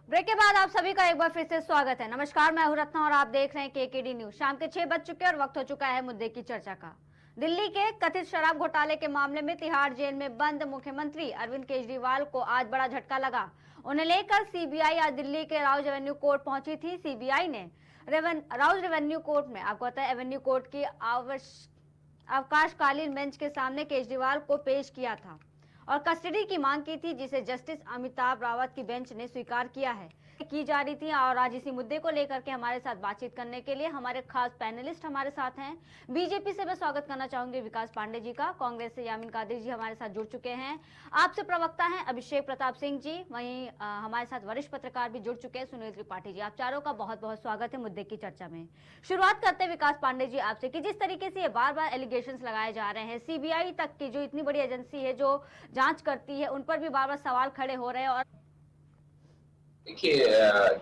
Break के बाद आप सभी का एक बार फिर से स्वागत है। नमस्कार, मैं हूं रत्ना और आप देख रहे हैं केकेडी न्यूज। शाम के 6 बज चुके हैं और वक्त हो चुका है मुद्दे की चर्चा का। दिल्ली के कथित शराब घोटाले के मामले में तिहाड़ जेल में बंद मुख्यमंत्री अरविंद केजरीवाल को आज बड़ा झटका लगा। उन्हें लेकर सीबीआई आज दिल्ली के राउज रेवेन्यू कोर्ट पहुंची थी। सीबीआई ने राउज रेवेन्यू कोर्ट में आपको पता है एवेन्यू कोर्ट की अवकाशकालीन बेंच के सामने केजरीवाल को पेश किया था और कस्टडी की मांग की थी, जिसे जस्टिस अमिताभ रावत की बेंच ने स्वीकार किया है की जा रही थी। और आज इसी मुद्दे को लेकर के हमारे साथ बातचीत करने के लिए हमारे खास पैनलिस्ट हमारे साथ हैं। बीजेपी से मैं स्वागत करना चाहूंगी विकास पांडे जी का, कांग्रेस से यामीन कादिर जी हमारे साथ जुड़ चुके हैं, आपसे प्रवक्ता हैं अभिषेक प्रताप सिंह जी, वहीं हमारे साथ वरिष्ठ पत्रकार भी जुड़ चुके हैं सुनील त्रिपाठी जी। आप चारों का बहुत बहुत स्वागत है मुद्दे की चर्चा में। शुरुआत करते हैं विकास पांडे जी आपसे कि जिस तरीके से ये बार बार एलिगेशंस लगाए जा रहे हैं, सीबीआई तक की जो इतनी बड़ी एजेंसी है जो जांच करती है, उन पर भी बार बार सवाल खड़े हो रहे हैं। और देखिए,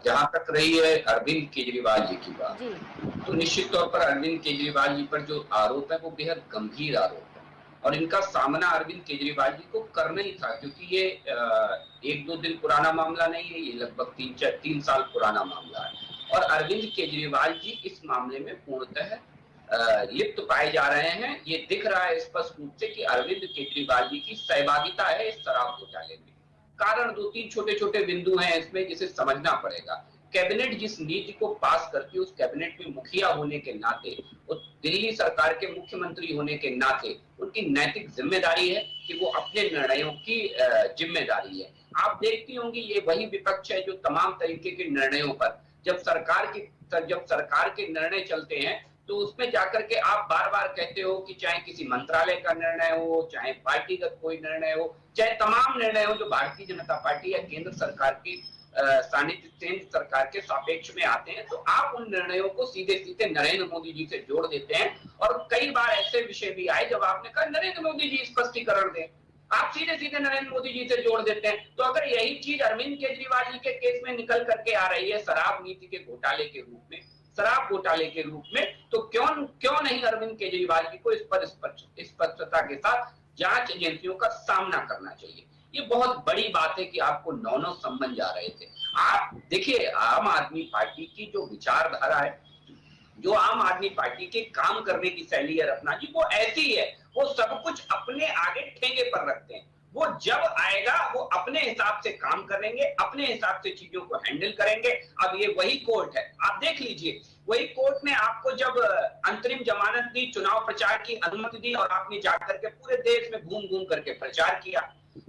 जहां तक रही है अरविंद केजरीवाल जी की बात, तो निश्चित तौर पर अरविंद केजरीवाल जी पर जो आरोप है वो बेहद गंभीर आरोप है और इनका सामना अरविंद केजरीवाल जी को करना ही था, क्योंकि ये एक दो दिन पुराना मामला नहीं है, ये लगभग 3 साल पुराना मामला है और अरविंद केजरीवाल जी इस मामले में पूर्णतः लिप्त पाए जा रहे हैं। ये दिख रहा है स्पष्ट रूप से कि अरविंद केजरीवाल जी की सहभागिता है इस शराब घोटाले में। कारण 2-3 छोटे-छोटे बिंदु हैं इसमें जिसे समझना पड़ेगा। कैबिनेट जिस नीति को पास करती है, उस कैबिनेट में मुखिया होने के नाते, उस दिल्ली सरकार के मुख्यमंत्री होने के नाते उनकी नैतिक जिम्मेदारी है कि वो अपने निर्णयों की जिम्मेदारी है। आप देखती होंगी ये वही विपक्ष है जो तमाम तरीके के निर्णयों पर जब सरकार के निर्णय चलते हैं तो उसमें जाकर के आप बार-बार कहते हो कि चाहे किसी मंत्रालय का निर्णय हो, चाहे पार्टीगत कोई निर्णय हो, चाहे तमाम निर्णय हो जो भारतीय जनता पार्टी या केंद्र सरकार की केंद्र सरकार के सापेक्ष में आते हैं, तो आप उन निर्णयों को सीधे-सीधे नरेंद्र मोदी जी से जोड़ देते हैं। और कई बार ऐसे विषय भी आए जब आपने कहा नरेंद्र मोदी जी स्पष्टीकरण दें, आप सीधे-सीधे नरेंद्र मोदी जी से जोड़ देते हैं। तो अगर यही चीज अरविंद केजरीवाल जी के केस में निकल करके आ रही है शराब नीति के घोटाले के रूप में, शराब घोटाले के रूप में, तो क्यों नहीं अरविंद केजरीवाल जी को इस पर स्पष्टता के साथ जांच एजेंसियों का सामना करना चाहिए। ये बहुत बड़ी बात है कि आपको 9 सम्मन जा रहे थे। आप देखिए, आम आदमी पार्टी की जो विचारधारा है, जो आम आदमी पार्टी के काम करने की शैली है रत्ना जी, वो ऐसी है, वो सब कुछ अपने आगे ठेंगे पर रखते हैं। वो जब आएगा वो अपने हिसाब से काम करेंगे, अपने हिसाब से चीजों को हैंडल करेंगे। अब ये वही कोर्ट है, आप देख लीजिए, वही कोर्ट ने आपको जब अंतरिम जमानत दी, चुनाव प्रचार की अनुमति दी और आपने जाकर के पूरे देश में घूम घूम करके प्रचार किया,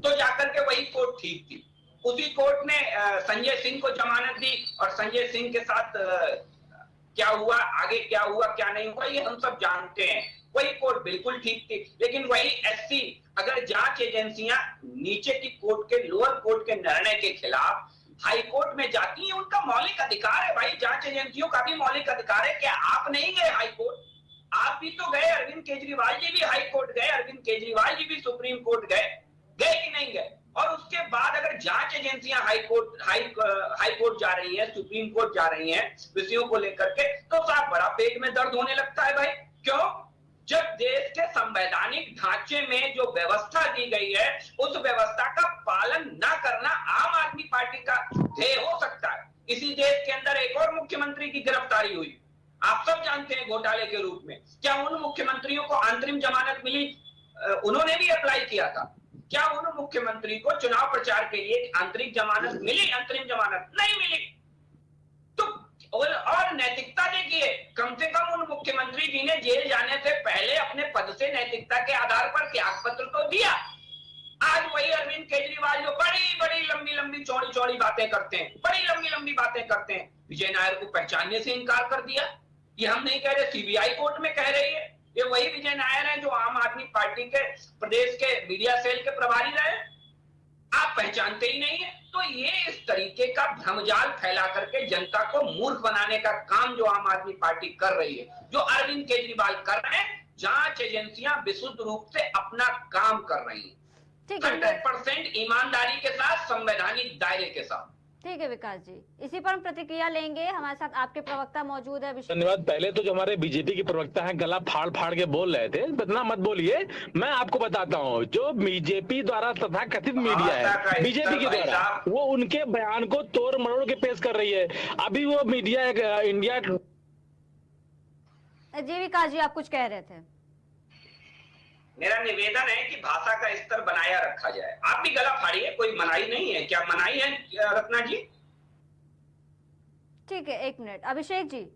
तो जाकर के वही कोर्ट ठीक थी। उसी कोर्ट ने संजय सिंह को जमानत दी और संजय सिंह के साथ क्या हुआ, आगे क्या हुआ क्या नहीं हुआ ये हम सब जानते हैं। वही कोर्ट बिल्कुल ठीक थी। लेकिन वही एससी अगर जांच एजेंसियां नीचे की कोर्ट के, लोअर कोर्ट के निर्णय के खिलाफ हाई कोर्ट में जाती हैं, उनका मौलिक अधिकार है भाई, जांच एजेंसियों का भी मौलिक अधिकार है। क्या आप नहीं गए हाई कोर्ट? आप भी तो गए, अरविंद केजरीवाल जी भी हाई कोर्ट गए, अरविंद केजरीवाल जी भी सुप्रीम कोर्ट गए कि नहीं गए? और उसके बाद अगर जांच एजेंसियां हाई कोर्ट जा रही है, सुप्रीम कोर्ट जा रही हैं विषयों को लेकर के, तो साहब बड़ा पेट में दर्द होने लगता है भाई। क्यों? जब देश के संवैधानिक ढांचे में जो व्यवस्था दी गई है, उस व्यवस्था का पालन न करना आम आदमी पार्टी का ध्येय हो सकता है। इसी देश के अंदर एक और मुख्यमंत्री की गिरफ्तारी हुई, आप सब जानते हैं, घोटाले के रूप में। क्या उन मुख्यमंत्रियों को अंतरिम जमानत मिली? उन्होंने भी अप्लाई किया था। क्या उन मुख्यमंत्री को चुनाव प्रचार के लिए आंतरिक जमानत मिली? अंतरिम जमानत नहीं मिली। तो और नैतिकता देखिए, कम से कम उन मुख्यमंत्री जी ने जेल जाने से पहले अपने पद से नैतिकता के आधार पर त्याग पत्र तो दिया। आज वही अरविंद केजरीवाल जो बड़ी बड़ी लंबी लंबी चौड़ी चौड़ी बातें करते हैं, बड़ी लंबी लंबी बातें करते हैं, विजय नायर को पहचानने से इनकार कर दिया। ये हम नहीं कह रहे, सीबीआई कोर्ट में कह रही है। ये वही विजय नायर है जो आम आदमी पार्टी के प्रदेश के मीडिया सेल के प्रभारी रहे, आप पहचानते ही नहीं है। तो ये इस तरीके का भ्रमजाल फैला करके जनता को मूर्ख बनाने का काम जो आम आदमी पार्टी कर रही है, जो अरविंद केजरीवाल कर रहे हैं, जांच एजेंसियां विशुद्ध रूप से अपना काम कर रही हैं 100% ईमानदारी के साथ, संवैधानिक दायरे के साथ। ठीक है विकास जी, इसी पर हम प्रतिक्रिया लेंगे। हमारे साथ आपके प्रवक्ता मौजूद है। धन्यवाद। पहले तो जो हमारे बीजेपी के प्रवक्ता हैं गला फाड़ फाड़ के बोल रहे थे, इतना मत बोलिए। मैं आपको बताता हूँ, जो बीजेपी द्वारा तथा कथित मीडिया है बीजेपी के द्वारा, वो उनके बयान को तोड़ मरोड़ के पेश कर रही है। अभी वो मीडिया इंडिया। जी विकास जी, आप कुछ कह रहे थे। मेरा निवेदन है कि भाषा का स्तर बनाया रखा जाए। आप भी गला फाड़िए, कोई मनाही नहीं है। क्या मनाही है रत्ना जी? ठीक है, एक मिनट। अभिषेक जी,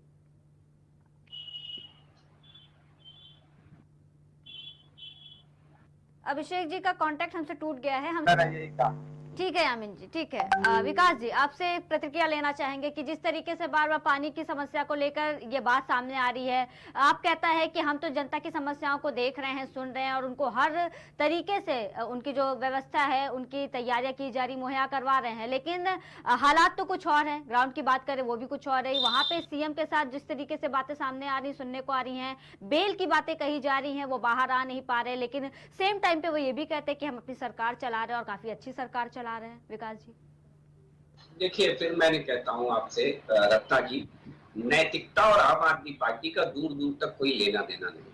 अभिषेक जी का कांटेक्ट हमसे टूट गया है। हम ठीक है यामिन जी, ठीक है। विकास जी, आपसे प्रतिक्रिया लेना चाहेंगे कि जिस तरीके से बार बार पानी की समस्या को लेकर ये बात सामने आ रही है, आप कहता है कि हम तो जनता की समस्याओं को देख रहे हैं, सुन रहे हैं और उनको हर तरीके से उनकी जो व्यवस्था है, उनकी तैयारियां की जा रही, मुहैया करवा रहे हैं, लेकिन हालात तो कुछ और है। ग्राउंड की बात करें वो भी कुछ और है। वहां पे सीएम के साथ जिस तरीके से बातें सामने आ रही, सुनने को आ रही है, बेल की बातें कही जा रही है, वो बाहर आ नहीं पा रहे, लेकिन सेम टाइम पे वो ये भी कहते हैं कि हम अपनी सरकार चला रहे हैं और काफी अच्छी सरकार चला रहे हैं। विकास जी, देखिए, फिर मैंने कहता हूं आपसे रत्ना जी, नैतिकता और आम आदमी पार्टी का दूर दूर तक कोई लेना देना नहीं।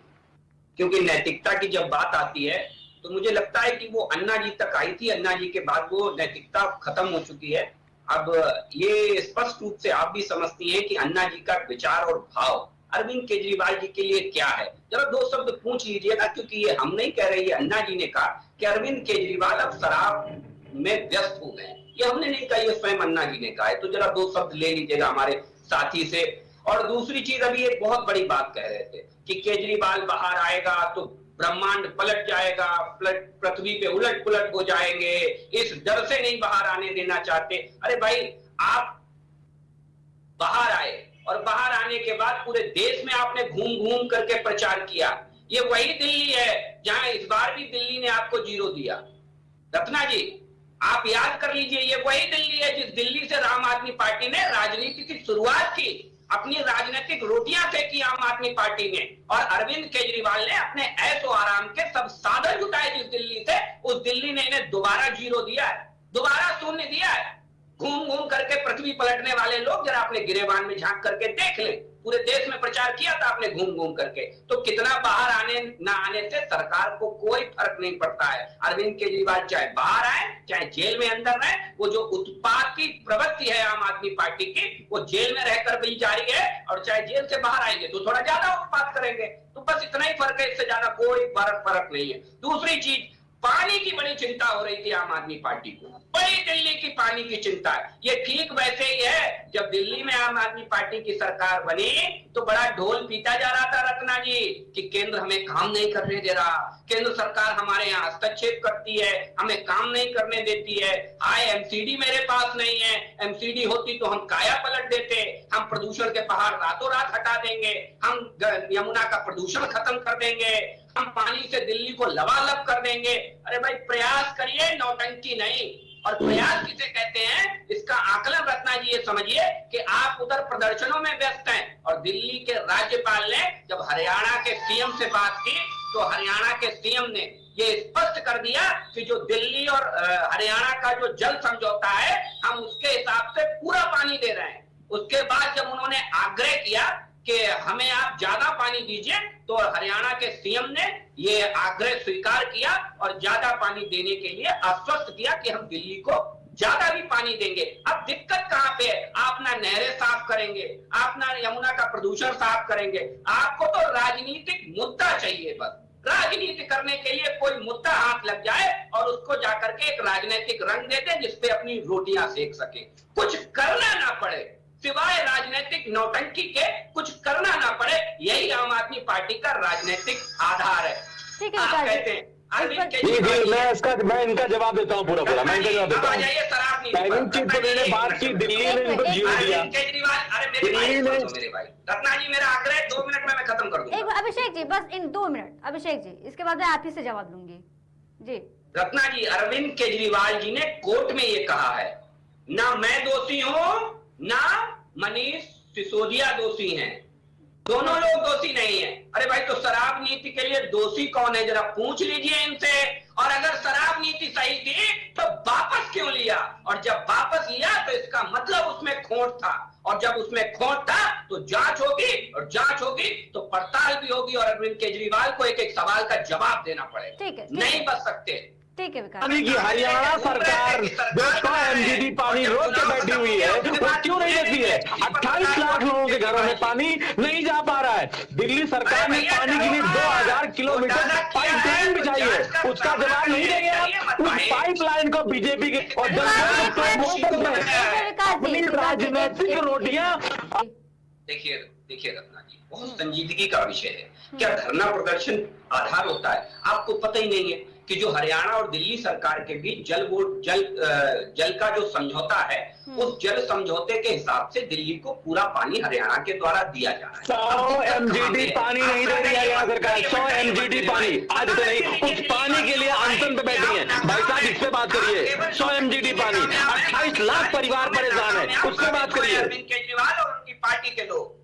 क्योंकि नैतिकता की जब बात आती है तो मुझे लगता है कि वो अन्ना जी तक आई थी, अन्ना जी के बाद वो नैतिकता खत्म हो चुकी है। अब ये स्पष्ट रूप से आप भी समझती हैं कि अन्ना जी का विचार और भाव अरविंद केजरीवाल जी के लिए क्या है। जरा दो शब्द पूछ लीजिएगा, क्योंकि ये हम नहीं कह रहे, ये अन्ना जी ने कहा कि अरविंद केजरीवाल अब शराब में व्यस्त हो गए। ये हमने नहीं कहा, ये स्वयं अन्ना जी ने कहा है। तो जरा दो शब्द ले लीजिएगा हमारे साथी से। और दूसरी चीज, अभी एक बहुत बड़ी बात कह रहे थे कि केजरीवाल बाहर आएगा तो ब्रह्मांड पलट जाएगा, पृथ्वी पे उलट पुलट हो जाएंगे, इस डर से नहीं बाहर आने देना चाहते। अरे भाई, आप बाहर आए और बाहर आने के बाद पूरे देश में आपने घूम घूम करके प्रचार किया। ये वही दिल्ली है जहां इस बार भी दिल्ली ने आपको 0 दिया। रत्ना जी, आप याद कर लीजिए, ये वही दिल्ली है जिस दिल्ली से आम आदमी पार्टी ने राजनीति की शुरुआत की, अपनी राजनीतिक रोटियां सेकी आम आदमी पार्टी ने। और अरविंद केजरीवाल ने अपने ऐशो आराम के सब साधन जुटाए जिस दिल्ली से, उस दिल्ली ने इन्हें दोबारा 0 दिया है, दोबारा शून्य दिया है। घूम घूम करके पृथ्वी पलटने वाले लोग जरा अपने गिरेबान में झांक करके देख लें। पूरे देश में प्रचार किया था आपने घूम घूम करके। तो कितना बाहर आने ना आने से सरकार को कोई फर्क नहीं पड़ता है। अरविंद केजरीवाल चाहे बाहर आए चाहे जेल में अंदर रहे, वो जो उत्पात की प्रवृत्ति है आम आदमी पार्टी की, वो जेल में रहकर भी जारी है, और चाहे जेल से बाहर आएंगे तो थोड़ा ज्यादा उत्पात करेंगे। तो बस इतना ही फर्क है, इससे ज्यादा कोई फर्क नहीं है। दूसरी चीज, पानी की बड़ी चिंता हो रही थी आम आदमी पार्टी को, बड़ी दिल्ली की पानी की चिंता है। ये ठीक वैसे ही है, जब दिल्ली में आम आदमी पार्टी की सरकार बनी तो बड़ा ढोल पीटा जा रहा था रत्ना जी कि केंद्र हमें काम नहीं करने दे रहा, केंद्र सरकार हमारे यहाँ हस्तक्षेप करती है, हमें काम नहीं करने देती है। हाय, एमसीडी मेरे पास नहीं है, एमसीडी होती तो हम काया पलट देते, हम प्रदूषण के पहाड़ रातों रात हटा देंगे, हम यमुना का प्रदूषण खत्म कर देंगे, हम पानी से दिल्ली को लबालब कर देंगे। अरे भाई, प्रयास करिए, नौटंकी नहीं। और प्रयास किसे कहते हैं, इसका आकलन रत्ना जी ये समझिए कि आप उधर प्रदर्शनों में व्यस्त हैं, और दिल्ली के राज्यपाल ने जब हरियाणा के सीएम से बात की तो हरियाणा के सीएम ने ये स्पष्ट कर दिया कि जो दिल्ली और हरियाणा का जो जल समझौता है, हम उसके हिसाब से पूरा पानी दे रहे हैं। उसके बाद जब उन्होंने आग्रह किया कि हमें आप ज्यादा पानी दीजिए, तो हरियाणा के सीएम ने ये आग्रह स्वीकार किया और ज्यादा पानी देने के लिए आश्वस्त किया कि हम दिल्ली को ज्यादा भी पानी देंगे। अब दिक्कत कहां पे है? आप ना नहरें साफ करेंगे, आप ना यमुना का प्रदूषण साफ करेंगे, आपको तो राजनीतिक मुद्दा चाहिए। बस राजनीति करने के लिए कोई मुद्दा हाथ लग जाए और उसको जाकर के एक राजनीतिक रंग दे दे जिसपे अपनी रोटियां सेक सके, कुछ करना ना पड़े, सिवाय राजनीतिक नौटंकी के कुछ करना ना पड़े। यही आम आदमी पार्टी का राजनीतिक आधार है। ठीक है, आप कहते हैं मैं इनका जवाब देता हूँ पूरा। मैं इनका जवाब देता हूँ। शराब पहली चीज तो मैंने बात की, दिल्ली ने इनको 0 दिया। केजरीवाल, अरे मेरे भाई रत्ना जी, मेरा आग्रह 2 मिनट में मैं खत्म कर दूंगा। अभिषेक जी, बस इन 2 मिनट अभिषेक जी, इसके बाद मैं आप ही से जवाब दूंगी जी। रत्ना जी, अरविंद केजरीवाल जी ने कोर्ट में ये कहा है, ना मैं दोषी हूं ना मनीष सिसोदिया दोषी हैं, दोनों लोग दोषी नहीं है। अरे भाई, तो शराब नीति के लिए दोषी कौन है, जरा पूछ लीजिए इनसे। और अगर शराब नीति सही थी तो वापस क्यों लिया, और जब वापस लिया तो इसका खोट था, और जब उसमें खोट था तो जांच होगी, और जांच होगी तो पड़ताल भी होगी, और अरविंद केजरीवाल को एक एक सवाल का जवाब देना पड़ेगा। नहीं बच सकते। ठीक है विकास। पानी की हरियाणा सरकार 200 MGD पानी रोक के बैठी हुई है, वो क्यों नहीं देती है? 28 लाख लोगों के घरों में पानी नहीं जा पा रहा है। दिल्ली सरकार ने पानी के लिए 2000 किलोमीटर पाइपलाइन बिछाई है, उसका जवाब नहीं देंगे आप? उस पाइपलाइन को बीजेपी के और अपनी राजनीतिक रोटियां। देखिए रत्ना जी, बहुत संजीदगी का विषय है। क्या धरना प्रदर्शन आधार होता है? आपको पता ही नहीं है कि जो हरियाणा और दिल्ली सरकार के बीच जल का जो समझौता है, उस जल समझौते के हिसाब से दिल्ली को पूरा पानी हरियाणा के द्वारा दिया जा रहा है। 100 MGD पानी नहीं दे रही है हरियाणा सरकार, 100 MGD पानी आज तो नहीं, उस पानी के लिए अनशन पे बैठी है। भाई साहब इससे बात करिए, 100 MGD पानी, 28 लाख परिवार परेशान है, उससे बात करिए। अरविंद केजरीवाल और उनकी पार्टी के लोग,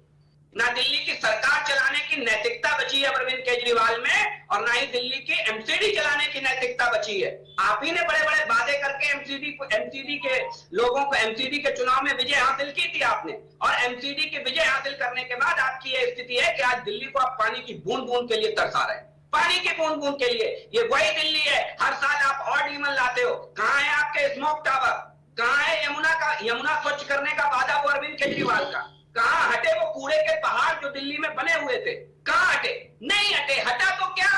ना दिल्ली की सरकार चलाने की नैतिकता बची है अरविंद केजरीवाल में, और ना ही दिल्ली की एमसीडी चलाने की नैतिकता बची है। आप ही ने बड़े बड़े वादे करके एमसीडी के लोगों को, एमसीडी के चुनाव में विजय हासिल की थी आपने, और एमसीडी के विजय हासिल करने के बाद आपकी यह स्थिति है कि आज दिल्ली को आप पानी की बूंद बूंद के लिए तरसा रहे हैं, पानी की बूंद बूंद के लिए। ये वही दिल्ली है, हर साल आप और डीमन लाते हो। कहां है आपके स्मोक टावर? कहां है यमुना स्वच्छ करने का वादा वो अरविंद केजरीवाल का? कहां हटे वो कूड़े के पहाड़ जो दिल्ली में बने हुए थे? कहां हटे? नहीं हटे। हटा तो क्या,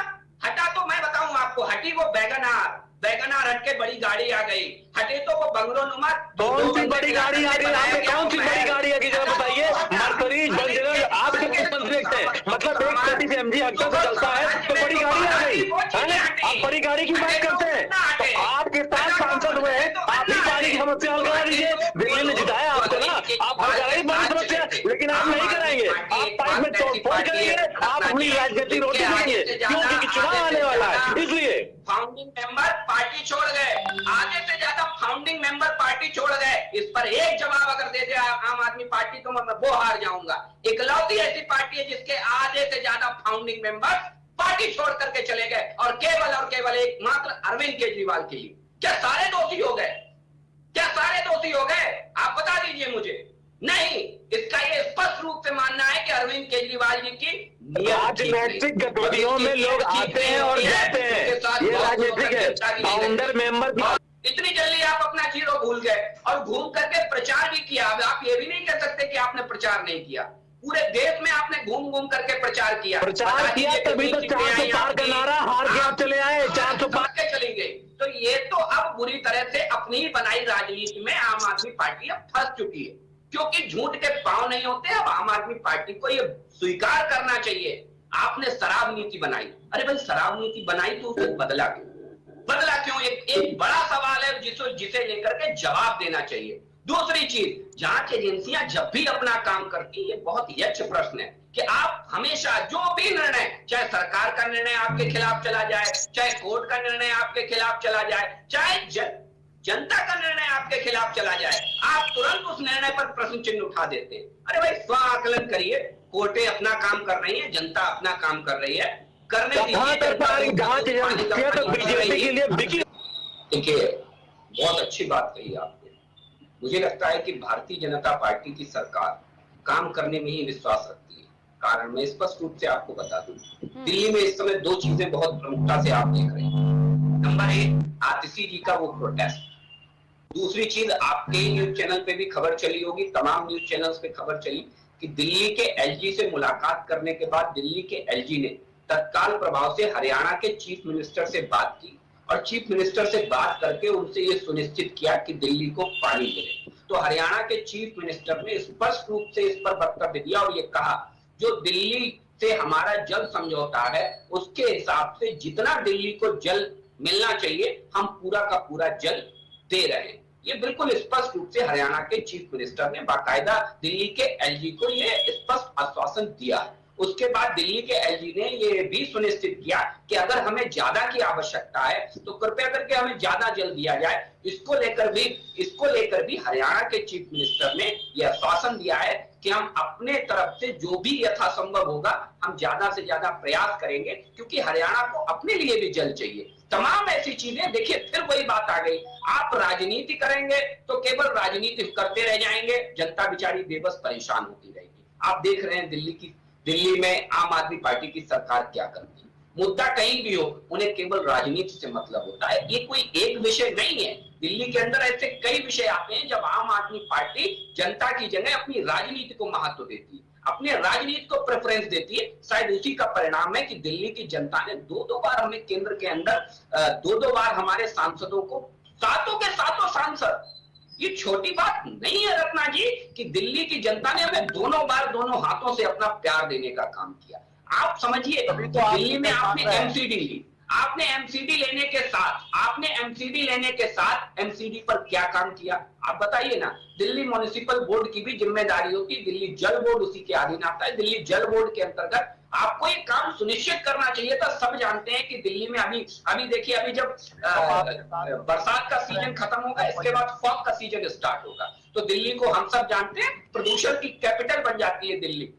हटा तो मैं बताऊं आपको, हटी वो वैगनार हट के बड़ी गाड़ी आ गई। हटे तो वो बंगलो नुमा। कौन सी बड़ी गाड़ी आ गई? आपने कौन सी बड़ी गाड़ी आ गई जरा बताइए। मर्करीज बंजर आप देखते हैं, मतलब 130 MG अक्सर से चलता है तो बड़ी गाड़ी आ गई है। आप बड़ी गाड़ी की बात करते हैं, तो आपके साथ सांसद हुए, आप ही पानी की समस्या हल करा दीजिए। दिल्ली ने जिताया आपको ना, आप हल कराइए पानी समस्या, लेकिन आप नहीं कराएंगे। आप पाइप में तोड़फोड़ करेंगे, आप अपनी राजनीति रोटी खाएंगे, क्योंकि चुनाव आने वाला है। इसलिए फाउंडिंग मेंबर पार्टी छोड़ गए, आधे से ज्यादा फाउंडिंग मेंबर पार्टी छोड़ गए। इस पर एक जवाब अगर दे दे आम आदमी पार्टी तो मैं वो हार जाऊंगा। इकलौती ऐसी पार्टी है जिसके आधे से ज्यादा फाउंडिंग मेंबर पार्टी छोड़ करके चले गए, और केवल एक मात्र अरविंद केजरीवाल के लिए। क्या सारे दोषी हो गए? क्या सारे दोषी हो गए? आप बता दीजिए मुझे। नहीं, इसका ये स्पष्ट रूप से मानना है कि अरविंद केजरीवाल जी की राजनीतिक गतिविधियों में लोग आते हैं और जाते हैं, ये राजनीतिक है। फाउंडर मेंबर इतनी जल्दी आप अपना जीरो भूल गए, और घूम करके प्रचार भी किया। अब आप ये भी नहीं कह सकते कि आपने प्रचार नहीं किया। पूरे देश में आपने घूम घूम करके प्रचार किया तभी तो 400 पार का नारा हार के आप चले आए, 400 पार के चली गई। तो ये तो अब बुरी तरह से अपनी ही बनाई राजनीति में आम आदमी पार्टी अब फंस चुकी है, क्योंकि झूठ के पांव नहीं होते। अब आम आदमी पार्टी को ये स्वीकार करना चाहिए, आपने शराब नीति बनाई। अरे भाई, शराब नीति बनाई तो उसे बदला क्यों? एक बड़ा सवाल है जिसे लेकर के जवाब देना चाहिए। दूसरी चीज, जांच एजेंसियां जब भी अपना काम करती है, बहुत ही अच्छा प्रश्न है कि आप हमेशा जो भी निर्णय, चाहे सरकार का निर्णय आपके खिलाफ चला जाए, चाहे कोर्ट का निर्णय आपके खिलाफ चला जाए, चाहे जनता का निर्णय आपके खिलाफ चला जाए, आप तुरंत उस निर्णय पर प्रश्न चिन्ह उठा देते हैं। अरे भाई, स्व आकलन करिए। कोर्टें अपना काम कर रही है, जनता अपना काम कर रही है, करने दीजिए। देखिए, बहुत अच्छी बात कही आपने। मुझे लगता है कि भारतीय जनता पार्टी की सरकार काम करने में ही विश्वास रखती है। कारण मैं स्पष्ट रूप से आपको बता दूं, दिल्ली में इस समय दो चीजें बहुत प्रमुखता से आप देख रहे हैं। नंबर एक, आतिशी जी का वो प्रोटेस्ट। दूसरी चीज, आपके न्यूज चैनल पे भी खबर चली होगी, तमाम न्यूज चैनल्स पे खबर चली कि दिल्ली के एलजी से मुलाकात करने के बाद दिल्ली के एलजी ने तत्काल प्रभाव से हरियाणा के चीफ मिनिस्टर से बात की, और चीफ मिनिस्टर से बात करके उनसे ये सुनिश्चित किया कि दिल्ली को पानी मिले। तो हरियाणा के चीफ मिनिस्टर ने स्पष्ट रूप से इस पर वक्तव्य दिया और ये कहा, जो दिल्ली से हमारा जल समझौता है उसके हिसाब से जितना दिल्ली को जल मिलना चाहिए, हम पूरा का पूरा जल दे रहे हैं। ये बिल्कुल स्पष्ट रूप से हरियाणा के चीफ मिनिस्टर ने बाकायदा दिल्ली के एलजी को ये स्पष्ट आश्वासन दिया। उसके बाद दिल्ली के एलजी ने ये भी सुनिश्चित किया कि अगर हमें ज्यादा की आवश्यकता है तो कृपया करके हमें ज्यादा जल दिया जाए। इसको लेकर भी हरियाणा के चीफ मिनिस्टर ने यह आश्वासन दिया है कि हम अपने तरफ से जो भी यथासंभव होगा हम ज्यादा से ज्यादा प्रयास करेंगे, क्योंकि हरियाणा को अपने लिए भी जल चाहिए। तमाम ऐसी चीजें, देखिए फिर वही बात आ गई, आप राजनीति करेंगे तो केवल राजनीति करते रह जाएंगे, जनता बेचारी बेबस परेशान होती रहेगी। आप देख रहे हैं दिल्ली में आम आदमी पार्टी की सरकार क्या करती है। मुद्दा कहीं भी हो, उन्हें केवल राजनीति से मतलब होता है। ये कोई एक विषय नहीं है, दिल्ली के अंदर ऐसे कई विषय आते हैं जब आम आदमी पार्टी जनता की जगह अपनी राजनीति को महत्व देती है, अपने राजनीति को प्रेफरेंस देती है। शायद उसी का परिणाम है कि दिल्ली की जनता ने दो बार हमें केंद्र के अंदर दो बार हमारे सांसदों को, सातों के सातों सांसद, ये छोटी बात नहीं है रत्ना जी कि दिल्ली की जनता ने हमें दोनों बार दोनों हाथों से अपना प्यार देने का काम किया। आप समझिए, दिल्ली में आपने एमसीडी ली, आपने एमसीडी लेने के साथ एमसीडी पर क्या काम किया आप बताइए ना। दिल्ली म्युनिसिपल बोर्ड की भी जिम्मेदारी होती है, दिल्ली जल बोर्ड उसी के अधीन आता है। दिल्ली जल बोर्ड के अंतर्गत आपको एक काम सुनिश्चित करना चाहिए था। सब जानते हैं कि दिल्ली में अभी देखिए, अभी जब बरसात का सीजन खत्म होगा, इसके बाद फॉग का सीजन स्टार्ट होगा, तो दिल्ली को हम सब जानते हैं प्रदूषण की कैपिटल बन जाती है दिल्ली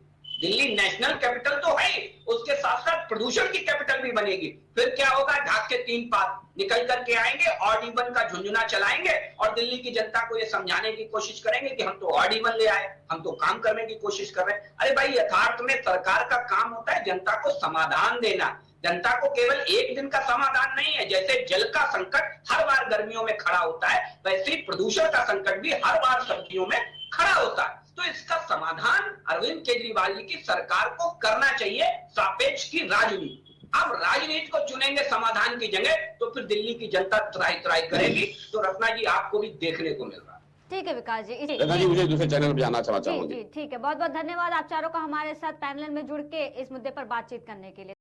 नेशनल कैपिटल तो है, उसके साथ साथ प्रदूषण की कैपिटल भी बनेगी। फिर क्या होगा, ढाक के 3 पात निकल करके आएंगे, ऑड इवन का झुंझुना चलाएंगे और दिल्ली की जनता को ये समझाने की कोशिश करेंगे कि हम तो ऑड इवन ले आए, हम तो काम करने की कोशिश कर रहे हैं। अरे भाई, यथार्थ में सरकार का काम होता है जनता को समाधान देना। जनता को केवल एक दिन का समाधान नहीं है। जैसे जल का संकट हर बार गर्मियों में खड़ा होता है, वैसे ही प्रदूषण का संकट भी हर बार सर्दियों में खड़ा होता है। तो इसका समाधान अरविंद केजरीवाल जी की सरकार को करना चाहिए, सापेक्ष की राजनीति। अब राजनीति को चुनेंगे समाधान की जगह, तो फिर दिल्ली की जनता त्राई करेगी। तो रत्ना जी, आपको भी देखने को मिल रहा है। ठीक है विकास जी। रत्ना जी, मुझे दूसरे चैनल पर जाना चाहता हूँ। जी ठीक है, बहुत बहुत धन्यवाद आप चारों का हमारे साथ पैनल में जुड़ के इस मुद्दे पर बातचीत करने के लिए।